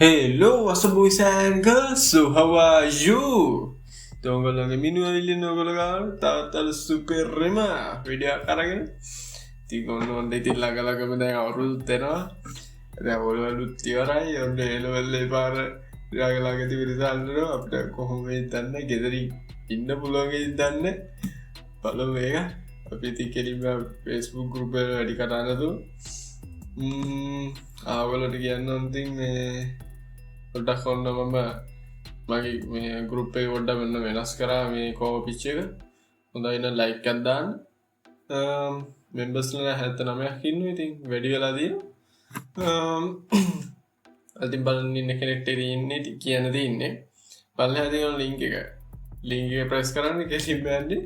Hello, what's up boys and girls? So how are you? ඔයගොල්ලෝගේ මිනුව ඉල්ලන ඔයගොල්ලෝ ගාවට තවත් අර සුපර්ම වීඩියෝ එකක් අරගෙන ඉතින් ඔන්න ඉතින් ළඟම දැන් අවුරුද්ද දෙනවා. දැන් ඔයගොල්ලෝත් ඉවරයි. ඔන්න ඒ ලෙවල් එකේ පාර ළඟදී විරිසල්නෝ අපිට කොහොමද දන්නේ ගෙදරින් ඉන්න පුළුවන් වෙයිද දන්නේ. බලමු මේක. අපි ඉතින් කෙලින්ම Facebook group එක වැඩි කරන්න දු. ආවලට කියන්න ඉතින් මේ පොඩ්ඩක් ඔන්න මම මගේ මේ ගෲප් එක පොඩ්ඩක් මෙන්න වෙනස් කරා මේ කෝව පිච් එක. හොඳයි නම් ලයික් එකක් දාන්න. මෙම්බර්ස්ලා 79ක් ඉන්නවා. ඉතින් වැඩි වෙලා තියෙනවා. අදින් බලන්න ඉන්න කෙනෙක්ට ඉන්නේ කියන්න තියෙන්නේ. බලන්න තියෙන link එක. link එක press කරන්න කෙලින් බෑන්නේ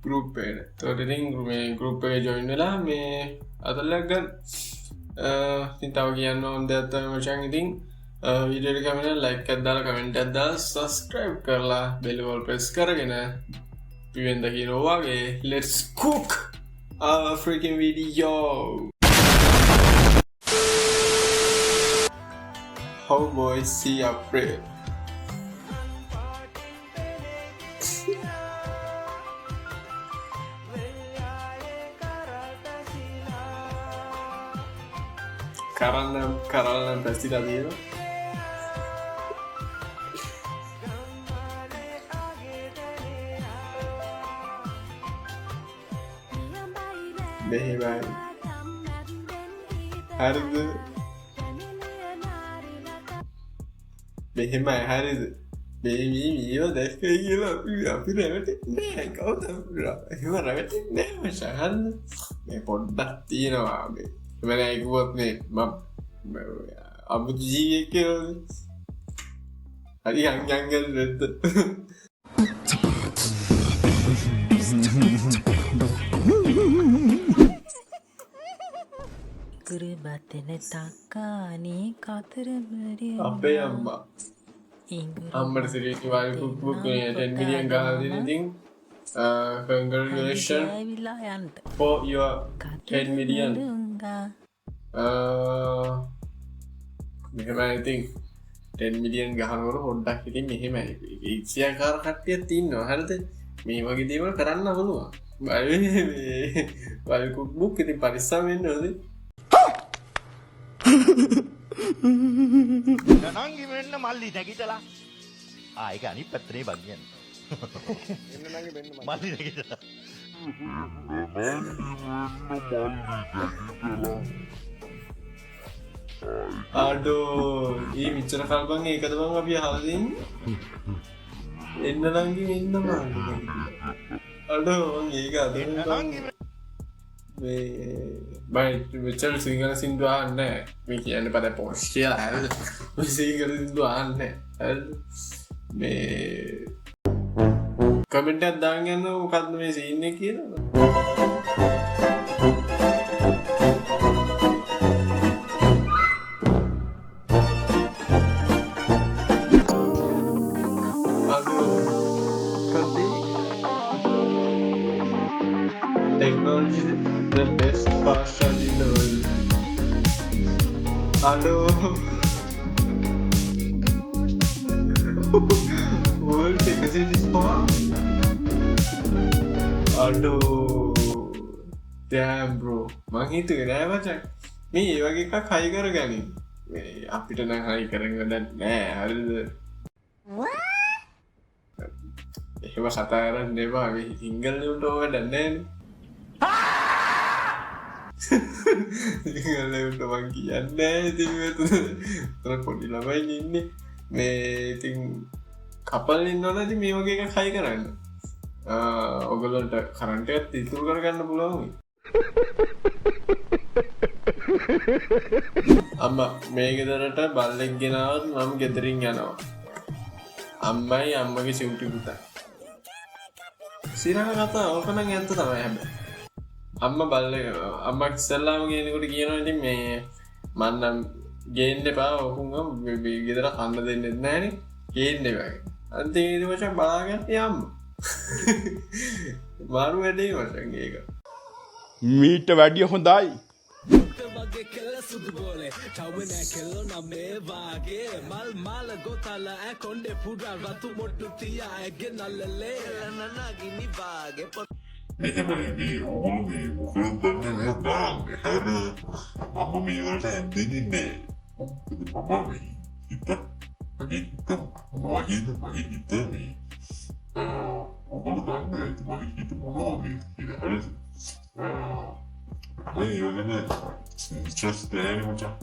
group එකට. ඒකට ඉතින් මේ group එකේ join වෙලා මේ අතලක් ගන්න. ඉතින් තව කියන්න ඕන දෙයක් තමයි මචං. ඉතින් वीडियो का मैंने लाइक कर डाला कमेंट कर डाला सब्सक्राइब कर ला बेल बॉल प्रेस करके ना पीवेंदा की रो आगे let's cook our freaking video how boys see April karalna pasti tadi ya Behimai Haridu Behimai Haridu Behimi Mio Deska Gila Api Revete Nē Kau tak Hima Revete Nē Masahan Nē Poddah Tino Abe Mana aku buat ni Map Abu Ji ke Hari yang kan Rete Kurubatene takani katarmari Apa ya Amma Amma serius jual book ni 10 million kali ni ting congratulations for your 10 million මෙහෙමයි ඉතින් 10 million ගහනකොට පොඩ්ඩක් ඉතින් මෙහෙමයි ඉක්ෂියාකාර කට්ටියක් ඉන්නවා හරිද මේ වගේ දේවල් කරන්න පුළුවන් බයි කුක් බුක් ඉතින් පරිස්සම් වෙන්න ඕනේ නංගි මෙන්න මල්ලි නැගිටලා ඒක අනිත් පැත්තේ බං කියන්නේ එන්න නංගි මෙන්න මල්ලි නැගිටලා අඩෝ ඊ විචර කල්බන් ඒකද බං අපි අහලා දෙන්නේ එන්න නංගි මෙන්න මල්ලි අඩෝ මං ඒක අදින්න මේ විචර සිංහල සින්දු අහන්නේ මේ කියන්නේ පද පොස් කියලා හරිද මේ සිංහල සින්දු අහන්නේ හරිද මේ කමෙන්ට් එකක් දාන්න යන්න මොකද්ද මේ සීන් එක කියලා Technology is the best passion in the world. Hello. World famous in this part. Hello. Damn bro. මං හිතුවේ නෑ මචං. මේ ඒ වගේ එකක් හයි කරගනින්. මේ අපිට නම් හයි කරගන්න නෑ හරිද? එහෙම කතා කරන්න එපා. මේ සිංගල් වලට ඕක දන්නේ නෑනේ. සිංහලට මං කියන්නේ ඉතින් මෙතන පොඩි ළමයි ඉන්නේ මේ ඉතින් කපල් ඉන්නවනේ ඉතින් මේ වගේ එකක් හයි කරන්න ඔයගොල්ලන්ට කරන්ට් එකත් ඉතුරු කරගන්න පුළුවන් අම්මා මේ ගෙදරට බල්ලෙක් ගෙනාවත් මම ගෙදරින් යනවා අම්මයි අම්මගේ චුටි පුතා සිරණ කතා ඕක නම් ඇත්ත තමයි හැබැයි අම්ම බල්ල අම්ම ඉස්සල්ලාම කියනකොට කියනවා ඉතින් මේ මන්නම් ගේන්න එපා ඔකුංග ගෙදර කන්න දෙන්නෙත් නෑනේ ගේන්න එපා අන්තිමේදී මචං බලාගන්න යම්ම මාරු වැඩේ මචං ඒක මීට වැඩිය හොඳයි මෙහෙමයි ඕගොල්ලෝ මේ මොකද දන්නේ නැහැ දාන්නේ හරි මම මේවට ඇඳෙන්නේ නැහැ මම මේ හිත මගේ හිත මේ ඔගොල්ලෝ දන්නේ මගේ හිත මොනවද කියලා හරි මේ යෝගනේ ස්ට්‍රෙස් දැනෙන මචං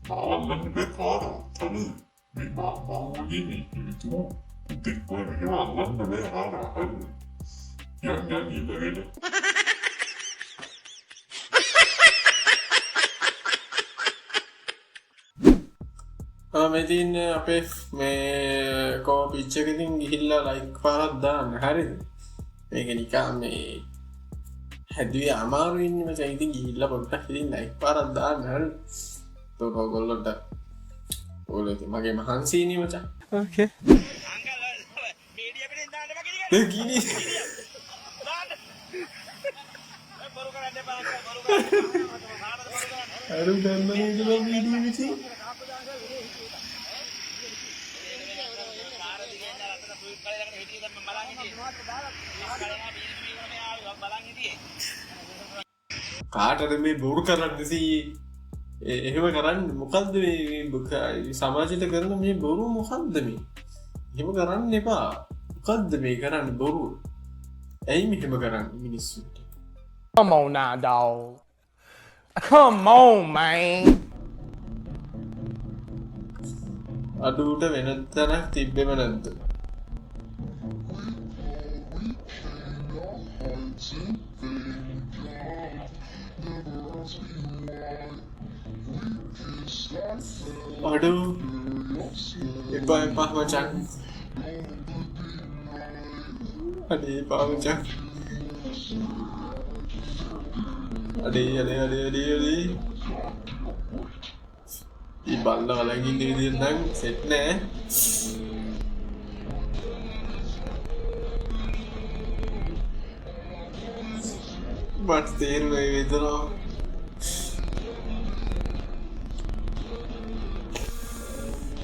මාවල්ලන් බේකාර තමයි මේ මාවගේ මේ හිතුව දෙකම එහෙම අල්ලන්න බෑ හරි yang ibadah මෙතින් අපේ මේ කෝ පිච්චකතින් ගිහිල්ලා ලයික් පාරත් දාන්න හරිද මේක නිකා මේ හැදුවේ අමාරුවන්නම චයිතින් ගිහිල්ල පොට්ටක් ඉතින් ලයික් පාරත් දාන්න හරි තොකොගොල්ලොට ඕලති මගේ මහන්සීනී මචා ඕකේ ගිනි අරු ගන්නනේ කියලා වීඩියෝ විසි කාටද මේ බොරු කරන්න සී එහෙම කරන්න මොකක්ද මේ සමාජයට කරන මේ බොරු මොකක්ද මේ එහෙම කරන්න එපා මොකක්ද මේ කරන්න බොරු ඇයි මෙහෙම කරන්න මිනිස්සුන්ට Come on now, dog. Come on, man. අඩුට වෙන තැනක් තිබ්බෙම නැද්ද අඩු එපා එපා මචන් අඩේ එපා මචන් අඩේ ഈ බල්ල වලගින් විදිහට නම් සෙට් නෑ මට තේරුනේ විතරෝ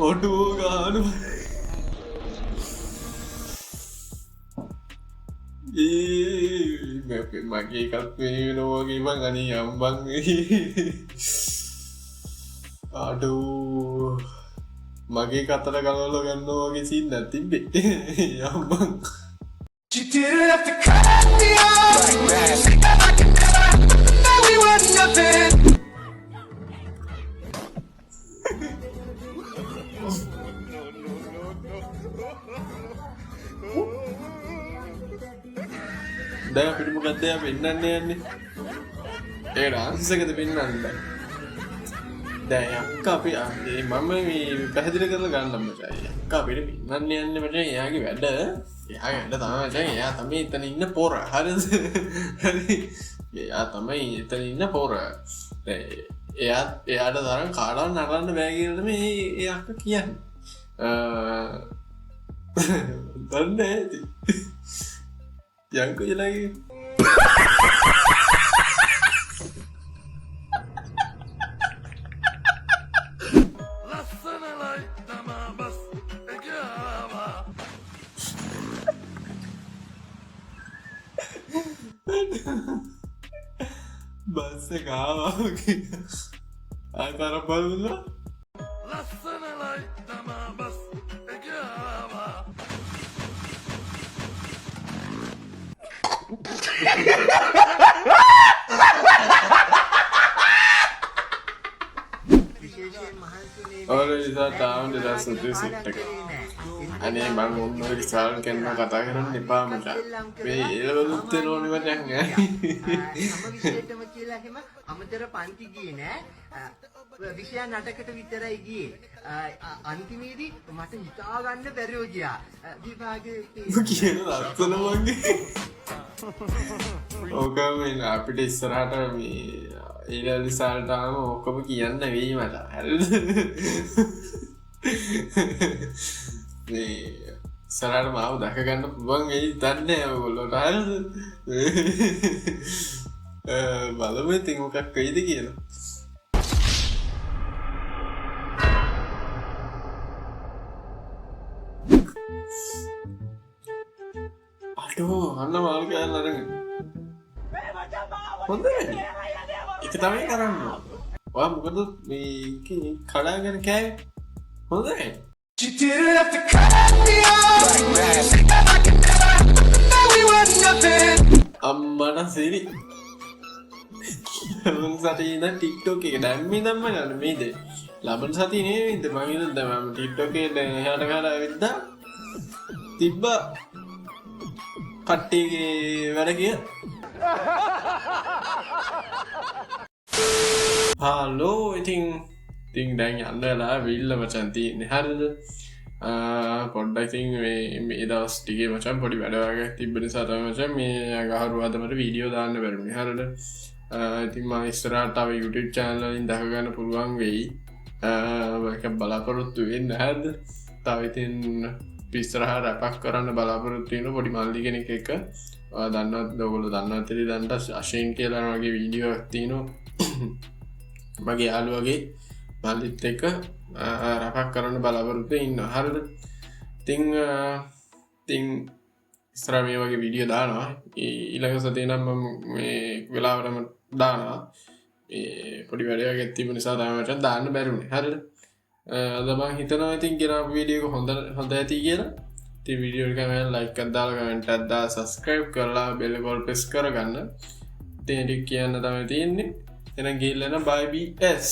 ඔඩුව ගානු මගේ එකත් නොවගේ බං අනී අම්බං අඩු මගේ කතර කලවල ගන්න වගේ සින් නැතිබෙ යම්බං You didn't have to cut me off like that we were nothing. දැන් අපිට මොකක්ද පෙන්වන්න යන්නේ ඒ ඩාන්ස් එකද පෙන්වන්න දැන් අක්කා අපි මම මේ පැහැදිලි කරලා ගන්නම් මචං අක්කා අපිට පෙන්වන්න යන්නේ මචං එයාගේ වැඩ තමයි මචං එයා තමයි එතන ඉන්න පොර හරිද හරි එයා තමයි එතන ඉන්න පොර එයාට තරම් කාඩාවක් නරන්න බෑ කියලා මේ ඒ අක්කා කියන්නේ දන්නේ ඇති යංකෝ ජලගේ බස්ස කාවාගේ ආතර බලුලා ලස්සනලයි තමා බස් එකවා और इधर टाउन इधर सुधे सुट्टे अने बंग उन्नो रिसाल करना कथा करना निपा मचा वे ये लोग उत्ते रोने में जाएंगे විශේෂම කියලා එහෙම අමතර පන්ති ගියේ නෑ විෂය नाटකට විතරයි ගියේ අන්තිමේදී මට හිතා ගන්න බැරිව ගියා විභාගේ කියන ලස්සන වගේ ඕක මේ අපිට ඉස්සරහට මේ ඊළඟ රිසල්ට් ආවම ඔක්කොම කියන්න වෙයි මට හරිද මේ ඉස්සරහට මාව දැක ගන්න පුළුවන් වෙයි දන්නේ ඔයගොල්ලෝට හරිද බලම ඉතින් මොකක් වෙයිද කියලා. අඩෝ අන්න මාල් කෑල්ල අරගෙන හොඳයි එක තමයි කරන්න ඔයා මොකද මේ කඩාගෙන කෑවේ හොඳයි She didn't have to cut me off. Like I never that we were nothing. අම්මට සිරි ලබන සතියේ ඉඳන් TikTok එක දැම්මේ දැම්ම ගන්න මේද ලබන සතියේ නෙවෙයිද මම ඉතින් දැන් TikTok එකේ එහාට ගහලා ඇවිද්දා තිබ්බ කට්ටියගේ වැඩ කිය හලෝ ඉතින් දැන් යන්න වෙලා විල්ල මචන් තියෙන්නේ හරිද පොඩ්ඩක් ඉතින් මේ දවස් ටිකේ මචන් පොඩි වැඩ වගේක් තිබ්බ නිසා තමයි මචන් මේ අගහරුවාද මට වීඩියෝ දාන්න බැරුනේ හරිද ඉතින් මම ඉස්සරහට තව YouTube channel වලින් දැක ගන්න පුළුවන් වෙයි ඒක බලාපොරොත්තු වෙන්න හරිද තව ඉතින් ඉස්සරහට රැපක් කරන්න බලාපොරොත්තු වෙන පොඩි මල්ලි කෙනෙක් එක්ක දන්නවත් ඔයගොල්ලෝ දන්නවත් ඉතින් දැන්ට අශීන් කියලා වගේ වීඩියෝ එකක් තියෙනවා මගේ යාළුවගේ මල්ලිත් එක්ක රැපක් කරන්න බලාපොරොත්තු ඉන්න හරිද ඉතින් ඉස්සරහ මේ වගේ වීඩියෝ දානවා ඊළඟ සතියේ නම් මම මේ වෙලාවටම දානවා පොඩි වැඩක් තිබ්බ නිසා තමයි මචං දාන්න බැරිුනේ හරිද අද මම හිතනවා ඉතින් ගෙනාපු වීඩියෝ එක හොඳ ඇති කියලා ඉතින් වීඩියෝ එක මම ලයික් එකක් දාලා කමෙන්ට් එකක් දාලා සබ්ස්ක්‍රයිබ් කරලා බෙල් එක ප්‍රෙස් කරගන්න ඉතින් ඒක කියන්න තමයි තියෙන්නේ එහෙනම් ගිහිල්ලා බයි BS